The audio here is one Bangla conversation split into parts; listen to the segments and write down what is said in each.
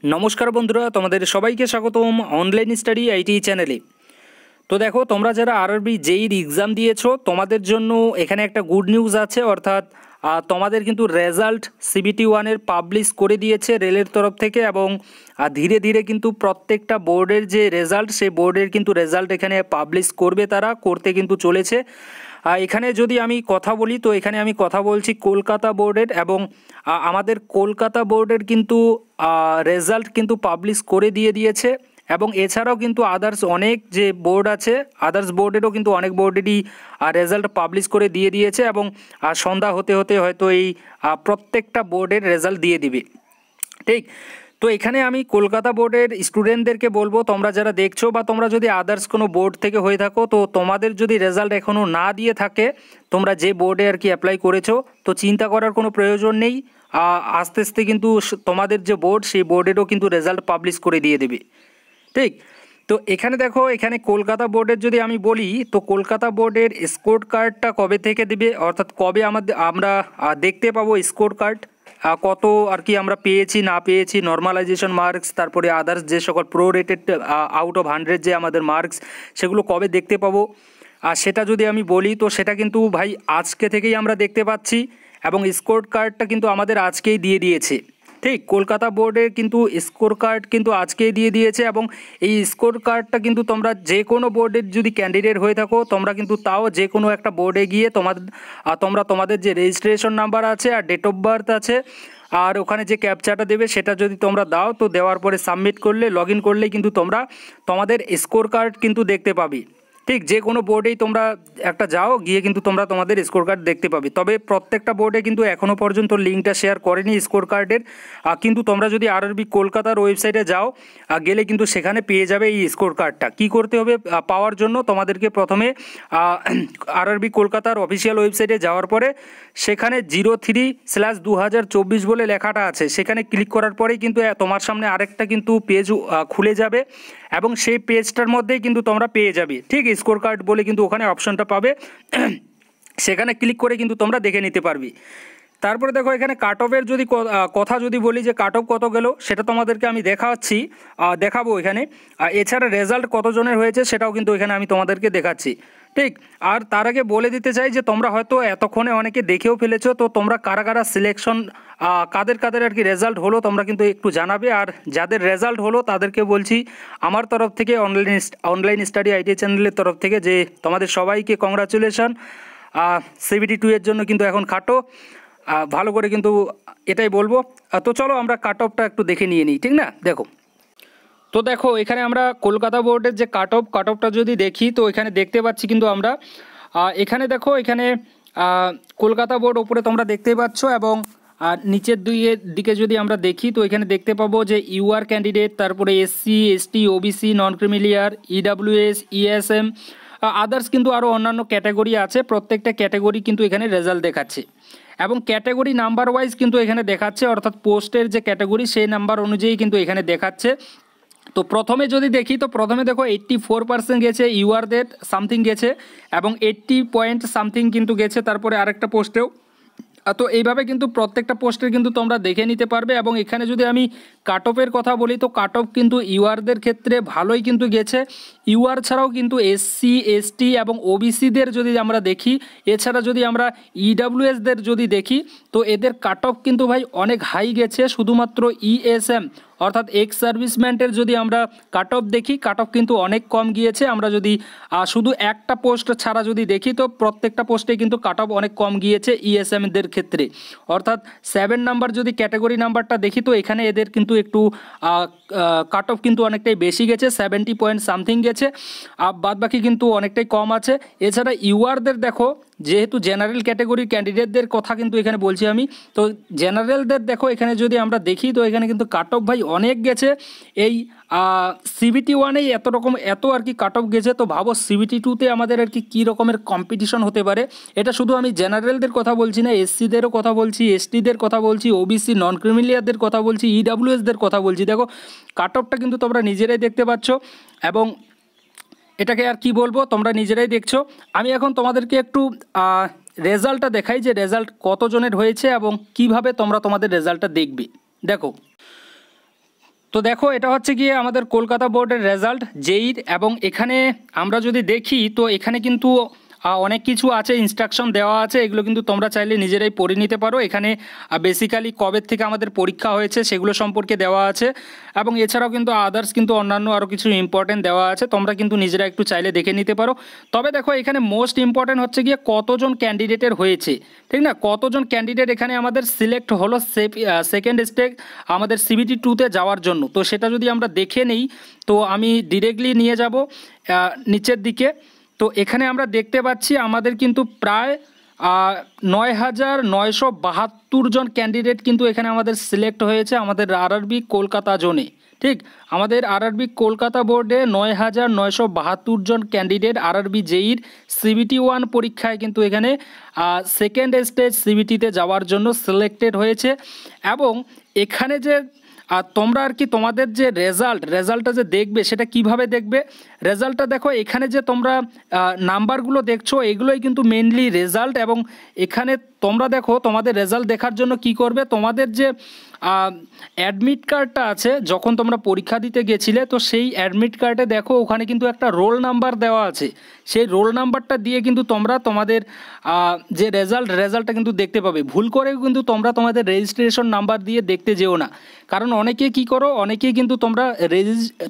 নমস্কার বন্ধুরা, তোমাদের সবাইকে স্বাগতম অনলাইন স্টাডি আইটি চ্যানেলে। তো দেখো, তোমরা যারা আরআরবি জেইর এক্সাম দিয়েছো তোমাদের জন্য এখানে একটা গুড নিউজ আছে, অর্থাৎ তোমাদের কিন্তু রেজাল্ট সিবিটি ওয়ানের পাবলিশ করে দিয়েছে রেলের তরফ থেকে, এবং ধীরে ধীরে কিন্তু প্রত্যেকটা বোর্ডের যে রেজাল্ট সেই বোর্ডের কিন্তু রেজাল্ট এখানে পাবলিশ করবে, তারা করতে কিন্তু চলেছে। এখানে যদি আমি কথা বলি তো এখানে আমি কথা বলছি কলকাতা বোর্ডের, এবং আমাদের কলকাতা বোর্ডের কিন্তু রেজাল্ট কিন্তু পাবলিশ করে দিয়েছে। এবং এছাড়াও কিন্তু আদার্স অনেক যে বোর্ড আছে, আদার্স বোর্ডেরও কিন্তু অনেক বোর্ডেরই রেজাল্ট পাবলিশ করে দিয়েছে, এবং সন্ধ্যা হতে হতে হয়তো এই প্রত্যেকটা বোর্ডের রেজাল্ট দিয়ে দিবে। ঠিক, তো এখানে আমি কলকাতা বোর্ডের স্টুডেন্টদেরকে বলবো, তোমরা যারা দেখছো বা তোমরা যদি আদার্স কোনো বোর্ড থেকে হয়ে থাকো, তো তোমাদের যদি রেজাল্ট এখনও না দিয়ে থাকে, তোমরা যে বোর্ডে আর কি অ্যাপ্লাই করেছো, তো চিন্তা করার কোনো প্রয়োজন নেই। আস্তে আস্তে কিন্তু তোমাদের যে বোর্ড সেই বোর্ডেরও কিন্তু রেজাল্ট পাবলিশ করে দিয়ে দেবে। ঠিক, তো এখানে দেখো, এখানে কলকাতা বোর্ডের যদি আমি বলি, তো কলকাতা বোর্ডের স্কোর কার্ডটা কবে থেকে দিবে, অর্থাৎ কবে আমরা দেখতে পাবো স্কোর কার্ড, কত আর কি আমরা পেয়েছি না পেয়েছি, নর্মালাইজেশন মার্কস, তারপরে আদার্স যে সকল প্রো রেটেড আউট অফ 100 যে আমাদের মার্কস, সেগুলো কবে দেখতে পাবো। আর সেটা যদি আমি বলি তো সেটা কিন্তু ভাই আজকে থেকেই আমরা দেখতে পাচ্ছি, এবং স্কোর কার্ডটা কিন্তু আমাদের আজকেই দিয়ে দিয়েছে। ঠিক, কলকাতা বোর্ডের কিন্তু স্কোর কার্ড কিন্তু আজকেই দিয়ে দিয়েছে, এবং এই স্কোর কার্ডটা কিন্তু তোমরা যে কোনো বোর্ডের যদি ক্যান্ডিডেট হয়ে থাকো, তোমরা কিন্তু তাও যে কোনো একটা বোর্ডে গিয়ে তোমরা তোমাদের যে রেজিস্ট্রেশন নাম্বার আছে আর ডেট অফ বার্থ আছে, আর ওখানে যে ক্যাপচাটা দেবে সেটা যদি তোমরা দাও, তো দেওয়ার পরে সাবমিট করলে, লগ ইন করলেই কিন্তু তোমরা তোমাদের স্কোর কার্ড কিন্তু দেখতে পাবে। ঠিক, যে কোনো বোর্ডেই তোমরা একটা যাও, গিয়ে কিন্তু তোমরা তোমাদের স্কোর কার্ড দেখতে পাবে। তবে প্রত্যেকটা বোর্ডে কিন্তু এখনও পর্যন্ত লিঙ্কটা শেয়ার করেনি স্কোর কার্ডের, কিন্তু তোমরা যদি আরআরবি কলকাতার ওয়েবসাইটে যাও, গেলে কিন্তু সেখানে পেয়ে যাবে এই স্কোর কার্ডটা। কী করতে হবে পাওয়ার জন্য, তোমাদেরকে প্রথমে আরআরবি কলকাতার অফিসিয়াল ওয়েবসাইটে যাওয়ার পরে সেখানে 03/2024 বলে লেখাটা আছে, সেখানে ক্লিক করার পরেই কিন্তু তোমার সামনে আরেকটা কিন্তু পেজ খুলে যাবে, এবং সেই পেজটার মধ্যেই কিন্তু তোমরা পেয়ে যাবে। ঠিক, স্কোর কার্ড বলে কিন্তু ওখানে অপশনটা পাবে, সেখানে ক্লিক করে কিন্তু তোমরা দেখে নিতে পারবে। তারপরে দেখো, এখানে কাট অফের যদি কথা যদি বলি যে কাট অফ কত গেল, সেটা তোমাদেরকে আমি দেখাবো এখানে। এছাড়া রেজাল্ট কতজনের হয়েছে সেটাও কিন্তু এখানে আমি তোমাদেরকে দেখাচ্ছি। ঠিক, আর তার আগে বলে দিতে চাই যে তোমরা হয়তো এতক্ষণে অনেকে দেখেও ফেলেছো, তো তোমরা কারা কারা সিলেকশন, কাদের আর কি রেজাল্ট হলো তোমরা কিন্তু একটু জানাবে। আর যাদের রেজাল্ট হলো তাদেরকে বলছি আমার তরফ থেকে, অনলাইন স্টাডি আইটি চ্যানেলের তরফ থেকে, যে তোমাদের সবাইকে কংগ্রাচুলেশন। CBT 2 এর জন্য কিন্তু এখন খাটো, ভালো করে কিন্তু এটাই বলবো। তো চলো আমরা কাট অফটা একটু দেখে নিয়ে নিই, ঠিক না? দেখো এখানে আমরা কলকাতা বোর্ডের যে কাট অফটা যদি দেখি, তো এখানে দেখতে পাচ্ছি কিন্তু আমরা এখানে দেখো, এখানে কলকাতা বোর্ড ওপরে তোমরা দেখতে পাচ্ছ, এবং নিচের দিকে যদি আমরা দেখি, তো এখানে দেখতে পাবো যে ইউআর ক্যান্ডিডেট, তারপরে SC ST OBC নন ক্রিমিলিয়ার, EWS ESM, আদার্স কিন্তু আরও অন্যান্য ক্যাটাগরি আছে। প্রত্যেকটা ক্যাটাগরি কিন্তু এখানে রেজাল্ট দেখাচ্ছে, এবং ক্যাটাগরি নাম্বার ওয়াইজ কিন্তু এখানে দেখাচ্ছে, অর্থাৎ পোস্টের যে ক্যাটাগরি সেই নাম্বার অনুযায়ী কিন্তু এখানে দেখাচ্ছে। তো প্রথমে যদি দেখি, তো প্রথমে দেখো 84% গেছে ইউআরদের, সামথিং গেছে, এবং 80 পয়েন্ট সামথিং কিন্তু গেছে তারপরে আরেকটা পোস্টেও। তো এইভাবে কিন্তু প্রত্যেকটা পোস্টের কিন্তু তোমরা দেখে নিতে পারবে। এবং এখানে যদি আমি কাট অফের কথা বলি, তো কাট অফ কিন্তু ইউআরদের ক্ষেত্রে ভালোই কিন্তু গেছে। ইউআর ছাড়াও কিন্তু SC ST এবং OBCদের যদি আমরা দেখি, এছাড়া যদি আমরা EWSদের যদি দেখি, তো এদের কাট অফ কিন্তু ভাই অনেক হাই গেছে। শুধুমাত্র ESM অর্থাৎ এক্স সার্ভিসম্যানের যদি আমরা কাট অফ দেখি, কাট অফ কিন্তু অনেক কম গিয়েছে। আমরা যদি শুধু একটা পোস্ট ছাড়া যদি দেখি, তো প্রত্যেকটা পোস্টে কিন্তু কাট অফ অনেক কম গিয়েছে ESMদের ক্ষেত্রে। অর্থাৎ 7 নাম্বার যদি ক্যাটাগরি নাম্বারটা দেখি, তো এখানে এদের কিন্তু একটু কাট অফ কিন্তু অনেকটাই বেশি গেছে, 70 পয়েন্ট সামথিং গেছে, বাদ বাকি কিন্তু অনেকটাই কম আছে। এছাড়া ইউআরদের দেখো, যেহেতু জেনারেল ক্যাটাগরির ক্যান্ডিডেটদের কথা কিন্তু এখানে বলছি আমি, তো জেনারেলদের দেখো এখানে যদি আমরা দেখি, তো এখানে কিন্তু কাট অফ ভাই অনেক গেছে। এই CBT 1-এই এত আর কি কাট অফ গেছে, তো ভাবো CBT 2-তে আমাদের আর কি কী রকমের কম্পিটিশন হতে পারে। এটা শুধু আমি জেনারেলদের কথা বলছি না, SCদেরও কথা বলছি, STদের কথা বলছি, OBC নন ক্রিমিলিয়ারদের কথা বলছি, EWSদের কথা বলছি। দেখো কাট অফটা কিন্তু তোমরা নিজেরাই দেখতে পাচ্ছ, এবং এটাকে আর কি বলবো, তোমরা নিজেরাই দেখছো। আমি এখন তোমাদেরকে একটু রেজাল্টটা দেখাই, যে রেজাল্ট কতজনের হয়েছে এবং কিভাবে তোমরা তোমাদের রেজাল্টটা দেখবে। দেখো, তো দেখো এটা হচ্ছে গিয়ে আমাদের কলকাতা বোর্ডের রেজাল্ট জেইর, এবং এখানে আমরা যদি দেখি তো এখানে কিন্তু অনেক কিছু আছে, ইনস্ট্রাকশন দেওয়া আছে, এগুলো কিন্তু তোমরা চাইলে নিজেরাই পড়ে নিতে পারো। এখানে বেসিক্যালি কবে থেকে আমাদের পরীক্ষা হয়েছে সেগুলো সম্পর্কে দেওয়া আছে, এবং এছাড়াও কিন্তু আদার্স কিন্তু অন্যান্য আরও কিছু ইম্পর্টেন্ট দেওয়া আছে, তোমরা কিন্তু নিজেরা একটু চাইলে দেখে নিতে পারো। তবে দেখো এখানে মোস্ট ইম্পর্টেন্ট হচ্ছে গিয়ে কতজন ক্যান্ডিডেটের হয়েছে, ঠিক না, কতজন ক্যান্ডিডেট এখানে আমাদের সিলেক্ট হলো সেকেন্ড স্টেজ আমাদের CBT 2-তে যাওয়ার জন্য। তো সেটা যদি আমরা দেখে নিই তো আমি ডিরেক্টলি নিয়ে যাব নিচের দিকে। তো এখানে আমরা দেখতে পাচ্ছি আমাদের কিন্তু প্রায় 9,972 জন ক্যান্ডিডেট কিন্তু এখানে আমাদের সিলেক্ট হয়েছে আমাদের আরআরবি কলকাতা জোনে। ঠিক, আমাদের আরআরবি কলকাতা বোর্ডে 9,972 জন ক্যান্ডিডেট আরআরবি জেইর CBT 1 পরীক্ষায় কিন্তু এখানে সেকেন্ড স্টেজ CBT-তে যাওয়ার জন্য সিলেক্টেড হয়েছে। এবং এখানে যে তোমরা আর কি তোমাদের যে রেজাল্টটা যে দেখবে সেটা কিভাবে দেখবে, রেজাল্টটা দেখো এখানে যে তোমরা নাম্বারগুলো দেখছো এগুলোই কিন্তু মেনলি রেজাল্ট। এবং এখানে তোমরা দেখো তোমাদের রেজাল্ট দেখার জন্য কি করবে, তোমাদের যে অ্যাডমিট কার্ডটা আছে যখন তোমরা পরীক্ষা দিতে গেছিলে, তো সেই অ্যাডমিট কার্ডে দেখো ওখানে কিন্তু একটা রোল নাম্বার দেওয়া আছে, সেই রোল নাম্বারটা দিয়ে কিন্তু তোমরা তোমাদের যে রেজাল্টটা কিন্তু দেখতে পাবে। ভুল করেও কিন্তু তোমরা তোমাদের রেজিস্ট্রেশন নাম্বার দিয়ে দেখতে যেও না, কারণ অনেকে কি করো, অনেকেই কিন্তু তোমরা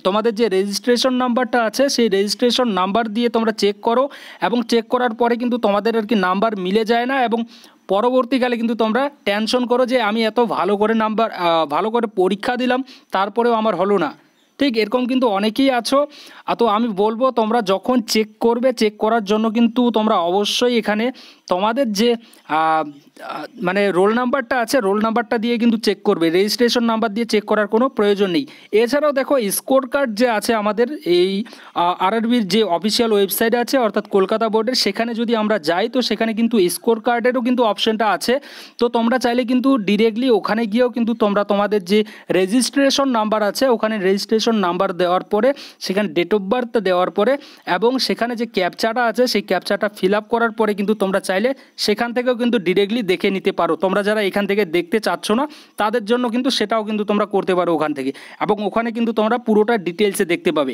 তোমাদের যে রেজিস্ট্রেশন নাম্বারটা আছে সেই রেজিস্ট্রেশন নাম্বার দিয়ে তোমরা চেক করো, এবং চেক করার পরে কিন্তু তোমাদের আর কি নাম্বার মিলে যায় না, এবং পরবর্তীকালে কিন্তু তোমরা টেনশন করো যে আমি এত ভালো করে পরীক্ষা দিলাম তারপরেও আমার হলো না। ঠিক এরকম কিন্তু অনেকেই আছো। তো আমি বলবো তোমরা যখন চেক করবে, চেক করার জন্য কিন্তু তোমরা অবশ্যই এখানে তোমাদের যে মানে রোল নাম্বারটা আছে রোল নাম্বারটা দিয়ে কিন্তু চেক করবে, রেজিস্ট্রেশন নাম্বার দিয়ে চেক করার কোনো প্রয়োজন নেই। এছাড়াও দেখো স্কোর কার্ড যে আছে আমাদের এই আরআরবির যে অফিসিয়াল ওয়েবসাইট আছে অর্থাৎ কলকাতা বোর্ডের, সেখানে যদি আমরা যাই তো সেখানে কিন্তু স্কোর কার্ডেরও কিন্তু অপশনটা আছে। তো তোমরা চাইলে কিন্তু ডিরেক্টলি ওখানে গিয়েও কিন্তু তোমরা তোমাদের যে রেজিস্ট্রেশন নাম্বার আছে ওখানে রেজিস্ট্রেশন নাম্বার দেওয়ার পরে সেখানে ডেট অফ বার্থ দেওয়ার পরে এবং সেখানে যে ক্যাপচাটা আছে সেই ক্যাপচাটা ফিল আপ করার পরে কিন্তু তোমরা চাইলে সেখান থেকেও কিন্তু ডিরেক্টলি দেখে নিতে পারো। তোমরা যারা এখান থেকে দেখতে চাচ্ছ না তাদের জন্য কিন্তু সেটাও কিন্তু তোমরা করতে পারো ওখান থেকে, এবং ওখানে কিন্তু তোমরা পুরোটা ডিটেলসে দেখতে পাবে।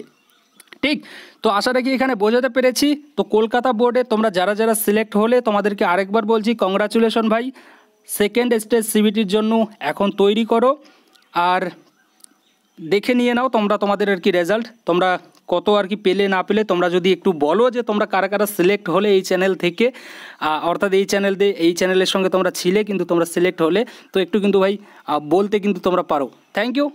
ঠিক, তো আশা রাখি এখানে বোঝাতে পেরেছি। তো কলকাতা বোর্ডে তোমরা যারা যারা সিলেক্ট হলে তোমাদেরকে আরেকবার বলছি কংগ্রাচুলেশন ভাই, সেকেন্ড স্টেজ CBTর জন্য এখন তৈরি করো আর দেখে নিয়ে নাও তোমরা তোমাদের আর কি রেজাল্ট, তোমরা কত আর কি পেলে না পেলে তোমরা যদি একটু বলো যে তোমরা কারা কারা সিলেক্ট হলে এই চ্যানেল থেকে, অর্থাৎ এই চ্যানেলের সঙ্গে তোমরা ছিলে কিন্তু তোমরা সিলেক্ট হলে, তো একটু কিন্তু ভাই বলতে কিন্তু তোমরা পারো। Thank you.